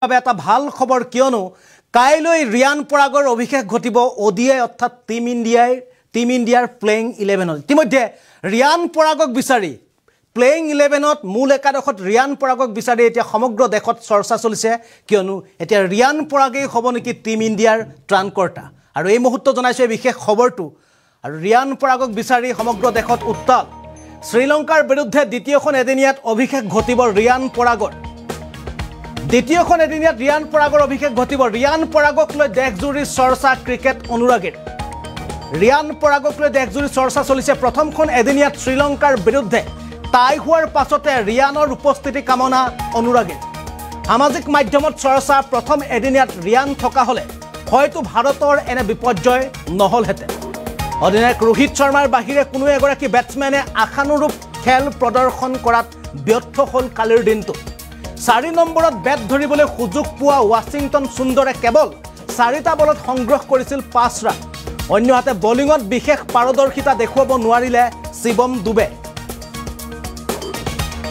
এটা ভাল খবৰ কিয়নো কাইলৈ ৰিয়ান পৰাগৰ অভিষেক ঘটিব ওডিআই অৰ্থাৎ টিম ইণ্ডিয়াৰ প্লেইং 11ত ইতিমধ্যে ৰিয়ান পৰাগক বিচাৰি প্লেইং 11ত মূল একাদশত ৰিয়ান পৰাগক বিচাৰি এতিয়া সমগ্ৰ দেশত চৰ্চা চলিছে কিয়নো এতিয়া ৰিয়ান পৰাগেই হ'ব নেকি টিম ইণ্ডিয়াৰ ত্ৰাণকৰ্তা আৰু এই মুহূৰ্তত জনাইছে বিশেষ খবৰটো আৰু ৰিয়ান পৰাগক বিচাৰি সমগ্ৰ দেশত উত্তাল শ্ৰীলংকাৰ বিৰুদ্ধে দ্বিতীয়খন এদিনীয়াত অভিষেক ঘটিব ৰিয়ান পৰাগৰ দ্বিতীয়খন এদিনীয়াত ৰিয়ান পৰাগৰ অভিষেক ঘটিব ৰিয়ান পৰাগক লৈ দেশজুৰি চৰ্চা ক্ৰিকেট অনুৰাগীৰ ৰিয়ান পৰাগক লৈ দেশজুৰি চৰ্চা চলিছে প্ৰথমখন এদিনীয়াত শ্ৰীলংকাৰ বিৰুদ্ধে টাই হোৱাৰ পাছতে ৰিয়ানৰ উপস্থিতি কামনা অনুৰাগীৰ সামাজিক মাধ্যমত চৰ্চা প্ৰথম এদিনীয়াত ৰিয়ান থকা হলে হয়তো ভাৰতৰ এনে বিপৰ্যয় নহলহেঁতেন অধিনায়ক ৰোহিত শৰ্মাৰ বাহিৰে কোনো এগৰাকী বেটছমেনে আশানুৰূপ খেল প্ৰদৰ্শন কৰাত ব্যৰ্থ হ'ল কালিৰ দিনটো 4 নম্বৰত বেট ধৰিবলৈ সুযোগ পোৱা ৱাশ্বিংটন সুন্দৰে কেৱল 4টা বলত সংগ্ৰহ কৰিছিল 5 ৰান অন্যহাতে বলিঙত বিশেষ পাৰদৰ্শিতা দেখুৱাব নোৱাৰিলে শিৱম দুবে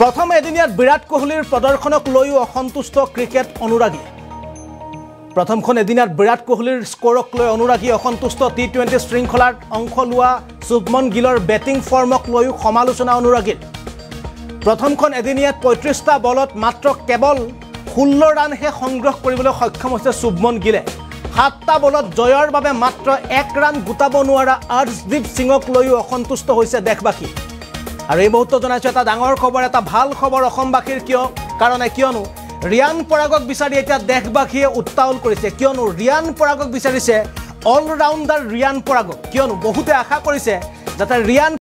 প্ৰথম এদিনীয়াত বিৰাট কোহলিৰ প্ৰদৰ্শনক লৈও অসন্তুষ্ট ক্ৰিকেট অনুৰাগী প্ৰথমখন এদিনীয়াত বিৰাট কোহলিৰ স্কোৰক লৈ অনুৰাগী অসন্তুষ্ট টি20 শৃংখলাত অংশ লোৱা শুভমন গিলৰ বেটিং ফৰ্মক লৈও সমালোচনা অনুৰাগীৰ প্ৰথমখন এদিনীয়াত 35টা বলত মাত্ৰ কেৱল 16 ৰানহে সংগ্ৰহ কৰিবলৈ সক্ষম হৈছে শুভমন গিলে 7টা বলত জয়ৰ বাবে মাত্ৰ 1 ৰান গোটাব নোৱাৰা আৰ্শদীপ সিঙক লৈও অসন্তুষ্ট হৈছে দেশবাসী আৰু এই মুহূৰ্তত জনাইছে এটা ডাঙৰ খবৰ এটা ভাল খবৰ অসমবাসীৰ কিয়নো ৰিয়ান পৰাগক বিচাৰি এতিয়া দেশবাসীয়ে উত্তাল কৰিছে কিয়নো ৰিয়ান পৰাগক বিচাৰিছে অলৰাউণ্ডাৰ ৰিয়ান পৰাগক কিয়নো বহুতে আশা কৰিছে যাতে ৰিয়ান